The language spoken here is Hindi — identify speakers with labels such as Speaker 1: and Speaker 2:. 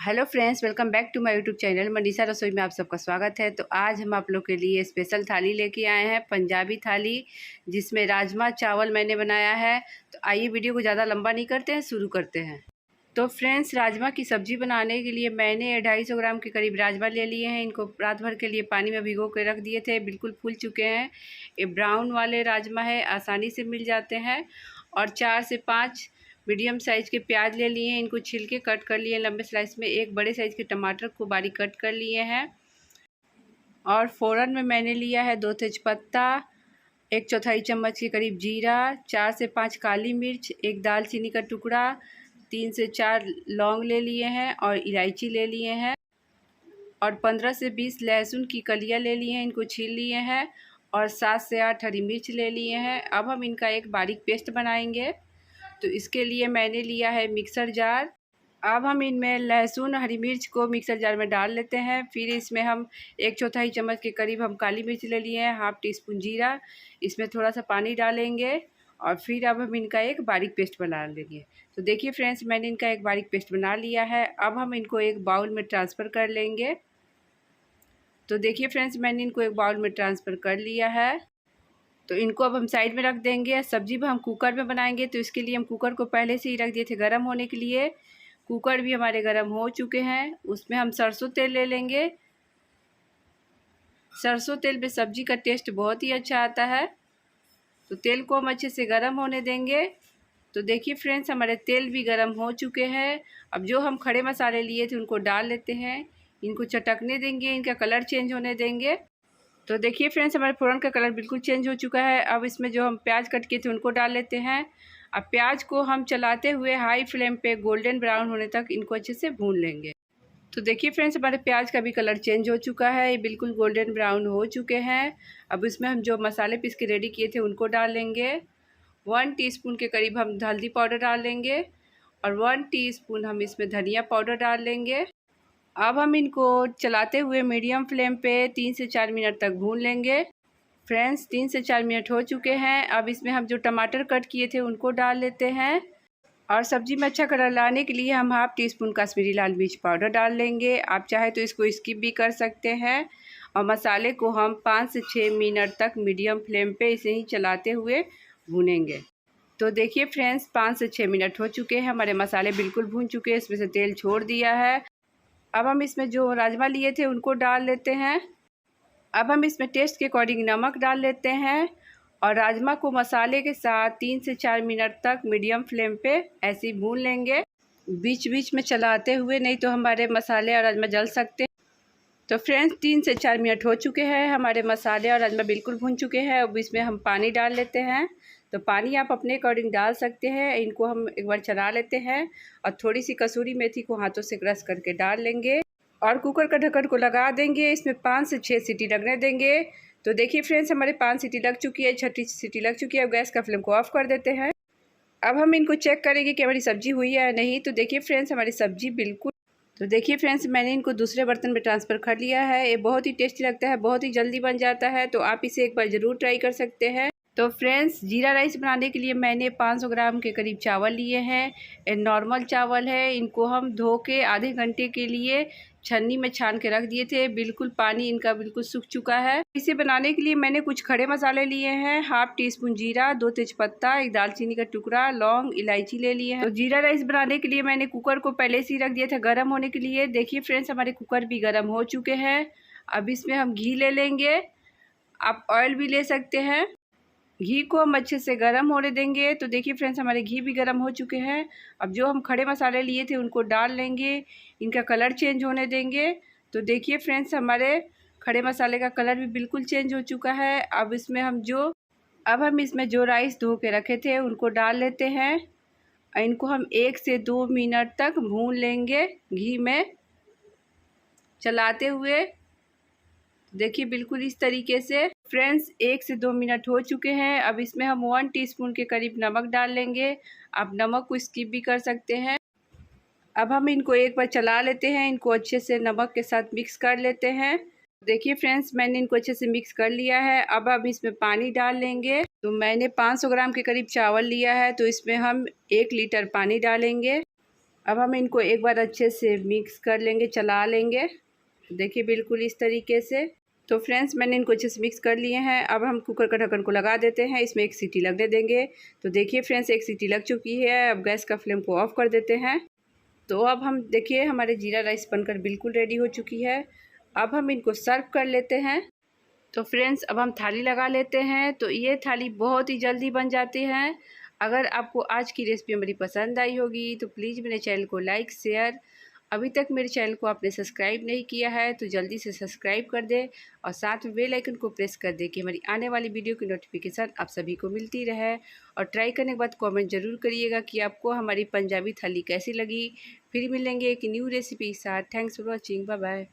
Speaker 1: Hello friends, welcome back to my YouTube channel Manisha रसोई में आप सबका स्वागत है। तो आज हम आप लोग के लिए स्पेशल थाली लेके आए हैं, पंजाबी थाली, जिसमें राजमा चावल मैंने बनाया है। तो आइए वीडियो को ज़्यादा लंबा नहीं करते हैं, शुरू करते हैं। तो फ्रेंड्स, राजमा की सब्ज़ी बनाने के लिए मैंने 250 ग्राम के करीब राजमा ले लिए हैं। इनको रात भर के लिए पानी में भिगो के रख दिए थे, बिल्कुल फूल चुके हैं। ये ब्राउन वाले राजमा है, आसानी से मिल जाते हैं। और 4 से 5 मीडियम साइज़ के प्याज ले लिए हैं, इनको छील के कट कर लिए लंबे स्लाइस में। एक बड़े साइज़ के टमाटर को बारीक कट कर लिए हैं। और फ़ौरन में मैंने लिया है 2 तेज़पत्ता, 1 चौथाई चम्मच के करीब जीरा, 4 से 5 काली मिर्च, 1 दालचीनी का टुकड़ा, 3 से 4 लौंग ले लिए हैं और इलायची ले लिए हैं। और 15 से 20 लहसुन की कलियाँ ले लिए हैं, इनको छील लिए हैं। और 7 से 8 हरी मिर्च ले लिए हैं। अब हम इनका एक बारीक पेस्ट बनाएंगे। तो इसके लिए मैंने लिया है मिक्सर जार। अब हम इनमें लहसुन हरी मिर्च को मिक्सर जार में डाल लेते हैं। फिर इसमें हम 1 चौथाई चम्मच के करीब हम काली मिर्च ले लिए हैं, हाफ़ टी स्पून जीरा, इसमें थोड़ा सा पानी डालेंगे। और फिर अब हम इनका एक बारीक पेस्ट बना लेंगे। तो देखिए फ्रेंड्स, मैंने इनका एक बारीक पेस्ट बना लिया है। अब हम इनको एक बाउल में ट्रांसफ़र कर लेंगे। तो देखिए फ्रेंड्स, मैंने इनको एक बाउल में ट्रांसफ़र कर लिया है। तो इनको अब हम साइड में रख देंगे। सब्ज़ी भी हम कुकर में बनाएंगे, तो इसके लिए हम कुकर को पहले से ही रख दिए थे गर्म होने के लिए। कुकर भी हमारे गर्म हो चुके हैं। उसमें हम सरसों तेल ले लेंगे। सरसों तेल में सब्ज़ी का टेस्ट बहुत ही अच्छा आता है। तो तेल को हम अच्छे से गर्म होने देंगे। तो देखिए फ्रेंड्स, हमारे तेल भी गर्म हो चुके हैं। अब जो हम खड़े मसाले लिए थे उनको डाल लेते हैं। इनको चटकने देंगे, इनका कलर चेंज होने देंगे। तो देखिए फ्रेंड्स, हमारे फ़ौरन का कलर बिल्कुल चेंज हो चुका है। अब इसमें जो हम प्याज कट किए थे उनको डाल लेते हैं। अब प्याज को हम चलाते हुए हाई फ्लेम पे गोल्डन ब्राउन होने तक इनको अच्छे से भून लेंगे। तो देखिए फ्रेंड्स, हमारे प्याज का भी कलर चेंज हो चुका है, ये बिल्कुल गोल्डन ब्राउन हो चुके हैं। अब इसमें हम जो मसाले पीस के रेडी किए थे उनको डाल लेंगे। 1 टीस्पून के करीब हम हल्दी पाउडर डाल लेंगे। और 1 टीस्पून हम इसमें धनिया पाउडर डाल लेंगे। अब हम इनको चलाते हुए मीडियम फ्लेम पे 3 से 4 मिनट तक भून लेंगे। फ्रेंड्स, 3 से 4 मिनट हो चुके हैं। अब इसमें हम जो टमाटर कट किए थे उनको डाल लेते हैं। और सब्ज़ी में अच्छा कलर लाने के लिए हम हाफ़ टी स्पून कश्मीरी लाल मिर्च पाउडर डाल लेंगे। आप चाहे तो इसको स्किप भी कर सकते हैं। और मसाले को हम 5 से 6 मिनट तक मीडियम फ्लेम पे इसे ही चलाते हुए भूनेंगे। तो देखिए फ्रेंड्स, 5 से 6 मिनट हो चुके हैं, हमारे मसाले बिल्कुल भून चुके हैं, इसमें से तेल छोड़ दिया है। अब हम इसमें जो राजमा लिए थे उनको डाल लेते हैं। अब हम इसमें टेस्ट के अकॉर्डिंग नमक डाल लेते हैं। और राजमा को मसाले के साथ 3 से 4 मिनट तक मीडियम फ्लेम पे ऐसे ही भून लेंगे, बीच बीच में चलाते हुए, नहीं तो हमारे मसाले और राजमा जल सकते हैं। तो फ्रेंड्स, 3 से 4 मिनट हो चुके हैं, हमारे मसाले और राजमा बिल्कुल भून चुके हैं। अब इसमें हम पानी डाल लेते हैं। तो पानी आप अपने अकॉर्डिंग डाल सकते हैं। इनको हम एक बार चला लेते हैं। और थोड़ी सी कसूरी मेथी को हाथों से क्रश करके डाल लेंगे। और कुकर का ढक्कन को लगा देंगे। इसमें 5 से 6 सीटी लगने देंगे। तो देखिए फ्रेंड्स, हमारे 5 सीटी लग चुकी है, 6ठी सीटी लग चुकी है। अब गैस का फ्लेम को ऑफ कर देते हैं। अब हम इनको चेक करेंगे कि हमारी सब्ज़ी हुई है या नहीं। तो देखिए फ्रेंड्स, हमारी सब्ज़ी बिल्कुल, तो देखिए फ्रेंड्स, मैंने इनको दूसरे बर्तन में ट्रांसफ़र कर लिया है। ये बहुत ही टेस्टी लगता है, बहुत ही जल्दी बन जाता है। तो आप इसे एक बार ज़रूर ट्राई कर सकते हैं। तो फ्रेंड्स, जीरा राइस बनाने के लिए मैंने 500 ग्राम के करीब चावल लिए हैं। ये नॉर्मल चावल है। इनको हम धो के आधे घंटे के लिए छन्नी में छान के रख दिए थे। बिल्कुल पानी इनका बिल्कुल सूख चुका है। इसे बनाने के लिए मैंने कुछ खड़े मसाले लिए हैं, हाफ़ टी स्पून जीरा, 2 तेज़पत्ता, 1 दालचीनी का टुकड़ा, लौंग, इलायची ले लिए हैं। तो जीरा राइस बनाने के लिए मैंने कुकर को पहले से ही रख दिया था गर्म होने के लिए। देखिए फ्रेंड्स, हमारे कुकर भी गर्म हो चुके हैं। अब इसमें हम घी ले लेंगे, आप ऑयल भी ले सकते हैं। घी को हम अच्छे से गर्म होने देंगे। तो देखिए फ्रेंड्स, हमारे घी भी गर्म हो चुके हैं। अब जो हम खड़े मसाले लिए थे उनको डाल लेंगे, इनका कलर चेंज होने देंगे। तो देखिए फ्रेंड्स, हमारे खड़े मसाले का कलर भी बिल्कुल चेंज हो चुका है। अब हम इसमें जो राइस धो के रखे थे उनको डाल लेते हैं। और इनको हम 1 से 2 मिनट तक भून लेंगे घी में चलाते हुए। देखिए बिल्कुल इस तरीके से। फ्रेंड्स, 1 से 2 मिनट हो चुके हैं। अब इसमें हम 1 टीस्पून के करीब नमक डाल लेंगे। आप नमक को स्किप भी कर सकते हैं। अब हम इनको एक बार चला लेते हैं, इनको अच्छे से नमक के साथ मिक्स कर लेते हैं। देखिए फ्रेंड्स, मैंने इनको अच्छे से मिक्स कर लिया है। अब इसमें पानी डाल लेंगे। तो मैंने 500 ग्राम के करीब चावल लिया है, तो इसमें हम 1 लीटर पानी डालेंगे। अब हम इनको एक बार अच्छे से मिक्स कर लेंगे, चला लेंगे। देखिए बिल्कुल इस तरीके से। तो फ्रेंड्स मैंने इनको अच्छे से मिक्स कर लिए हैं। अब हम कुकर का ढक्कन को लगा देते हैं, इसमें एक सीटी लगने देंगे। तो देखिए फ्रेंड्स एक सीटी लग चुकी है। अब गैस का फ्लेम को ऑफ कर देते हैं। तो अब हम देखिए हमारे जीरा राइस बनकर बिल्कुल रेडी हो चुकी है। अब हम इनको सर्व कर लेते हैं। तो फ्रेंड्स अब हम थाली लगा लेते हैं। तो ये थाली बहुत ही जल्दी बन जाती है। अगर आपको आज की रेसिपी मेरी पसंद आई होगी तो प्लीज़ मेरे चैनल को लाइक शेयर, अभी तक मेरे चैनल को आपने सब्सक्राइब नहीं किया है तो जल्दी से सब्सक्राइब कर दें और साथ में बेल आइकन को प्रेस कर दें कि हमारी आने वाली वीडियो की नोटिफिकेशन आप सभी को मिलती रहे। और ट्राई करने के बाद कमेंट ज़रूर करिएगा कि आपको हमारी पंजाबी थाली कैसी लगी। फिर मिलेंगे एक न्यू रेसिपी के साथ। Thanks for watching, bye bye.